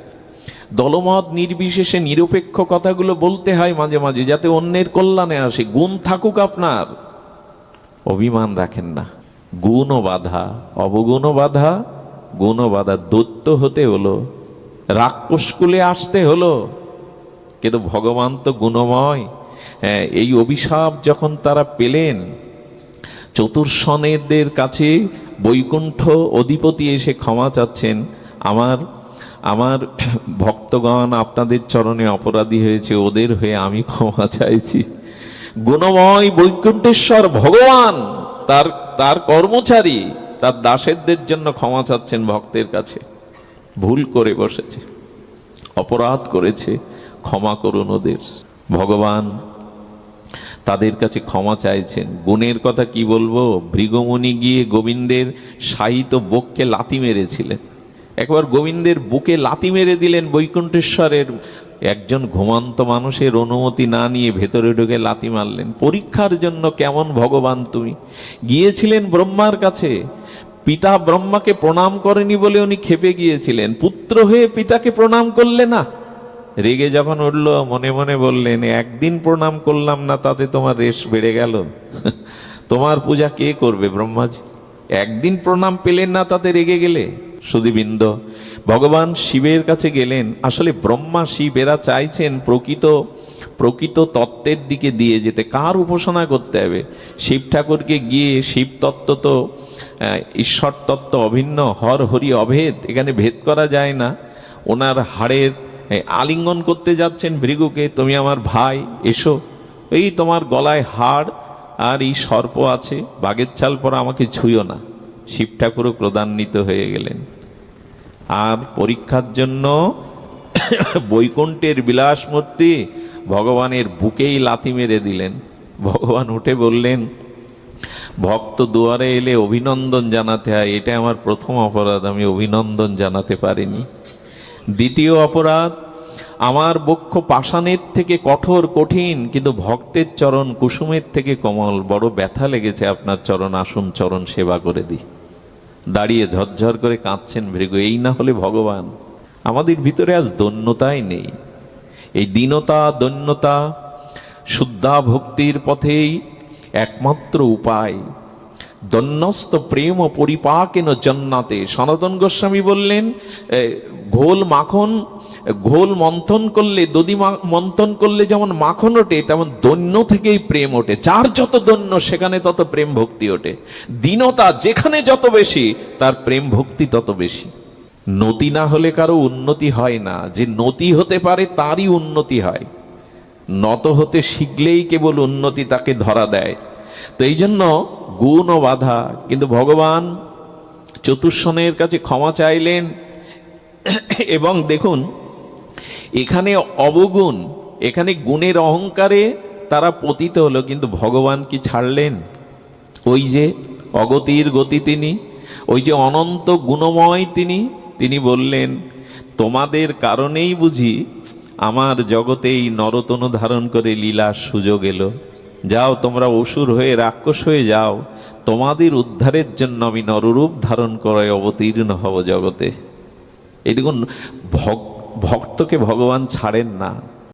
দলমত নির্বিশেষে নিরপেক্ষ কথাগুলো বলতে হয় মাঝে মাঝে, যাতে অন্যের কল্যাণে আসে। গুণ থাকুক আপনার, অভিমান রাখেন না। গুণও বাধা, অবগুণও বাধা, গুণও বাধা। দৈত্য হতে হলো, রাক্ষসকুলে আসতে হলো, কিন্তু ভগবান তো গুণময়। হ্যাঁ, এই অভিশাপ যখন তারা পেলেন, চতুর্শনেদের কাছে বৈকুণ্ঠ অধিপতি এসে ক্ষমা চাচ্ছেন, আমার ভক্তগণ আপনাদের চরণে অপরাধী হয়েছে, ওদের হয়ে আমি ক্ষমা চাইছি। গুণময় বৈকুণ্ঠেশ্বর ভগবান তার কর্মচারী, তার দাসেরদের জন্য ক্ষমা চাচ্ছেন ভক্তের কাছে। ভুল করে বসেছে, অপরাধ করেছে, ক্ষমা করুন ওদের। ভগবান তাদের কাছে ক্ষমা চাইছেন। গুণের কথা কি বলবো, ভৃগুমুনি গিয়ে গোবিন্দের সাহিত্য বককে লাথি মেরেছিলেন। একবার গোবিন্দের বুকে লাথি মেরে দিলেন বৈকুণ্ঠেশ্বরের। একজন ঘুমন্ত মানুষের অনুমতি না নিয়ে ভেতরে ঢুকে লাথি মারলেন। পরীক্ষার জন্য কেমন ভগবান তুমি। গিয়েছিলেন ব্রহ্মার কাছে, পিতা ব্রহ্মাকে প্রণাম করেনি বলে উনি ক্ষেপে গিয়েছিলেন। পুত্র হয়ে পিতাকে প্রণাম করলে না, রেগে যখন উঠল মনে মনে বললেন, একদিন প্রণাম করলাম না তাতে তোমার রেশ বেড়ে গেল। তোমার পূজা কে করবে ব্রহ্মাজি? একদিন প্রণাম পেলেন না তাতে রেগে গেলে? সুধীবৃন্দ, ভগবান শিবের কাছে গেলেন। আসলে ব্রহ্মা শিব এরা চাইছেন প্রকৃত তত্ত্বের দিকে দিয়ে যেতে। কার উপাসনা করতে হবে? শিব ঠাকুরকে গিয়ে শিব তত্ত্ব তো ঈশ্বর তত্ত্ব অভিন্ন, হর হরি অভেদ, এখানে ভেদ করা যায় না। ওনার হাড়ের আলিঙ্গন করতে যাচ্ছেন ভৃগুকে, তুমি আমার ভাই, এসো, এই তোমার গলায় হাড় আর এই সর্প আছে, বাঘের ছাল পরা, আমাকে ছুঁয়ো না। শিব ঠাকুরও ক্রোধান্বিত হয়ে গেলেন। আর পরীক্ষার জন্য বৈকুণ্ঠের বিলাস মূর্তি ভগবানের বুকেই লাথি মেরে দিলেন। ভগবান উঠে বললেন, ভক্ত দুয়ারে এলে অভিনন্দন জানাতে হয়, এটা আমার প্রথম অপরাধ, আমি অভিনন্দন জানাতে পারিনি। দ্বিতীয় অপরাধ, আমার বক্ষ পাষাণের থেকে কঠোর কঠিন, কিন্তু ভক্তের চরণ কুসুমের থেকে কোমল। বড় ব্যথা লেগেছে আপনার চরণ, আসুন চরণ সেবা করে দিই। দাঁড়িয়ে ঝরঝর করে কাঁদছেন ভৃগু। এই না হলে ভগবান? আমাদের ভিতরে আজ দৈন্যতাই নেই। এই দীনতা, দৈন্যতা শুদ্ধা ভক্তির পথেই একমাত্র উপায়। দন্যস্ত প্রেম ও পরিপাকেন জন্নাতে। সনাতন গোস্বামী বললেন, ঘোল মন্থন করলে, দধি মন্থন করলে যেমন মাখন ওঠে, তেমন দৈন্য থেকেই প্রেম ওঠে। যার যত দৈন্য সেখানে তত প্রেম ভক্তি ওঠে। দীনতা যেখানে যত বেশি, তার প্রেম ভক্তি তত বেশি। নতি না হলে কারো উন্নতি হয় না। যে নতি হতে পারে তারই উন্নতি হয়। নত হতে শিখলেই কেবল উন্নতি তাকে ধরা দেয়। তো এই জন্য গুণ ও বাধা। কিন্তু ভগবান চতুষ্ষণের কাছে ক্ষমা চাইলেন। এবং দেখুন, এখানে অবগুণ, এখানে গুণের অহংকারে তারা পতিত হলো, কিন্তু ভগবান কি ছাড়লেন? ওই যে অগতির গতি তিনি, ওই যে অনন্ত গুণময় তিনি বললেন, তোমাদের কারণেই বুঝি আমার জগতেই নরতনু ধারণ করে লীলার সুযোগ এলো। যাও, তোমরা অসুর হয়ে রাক্ষস হয়ে যাও, তোমাদের উদ্ধারের জন্য আমি নররূপ ধারণ করে অবতীর্ণ হব জগতে। এই দেখুন, ভক্তকে ভগবান ছাড়েন না।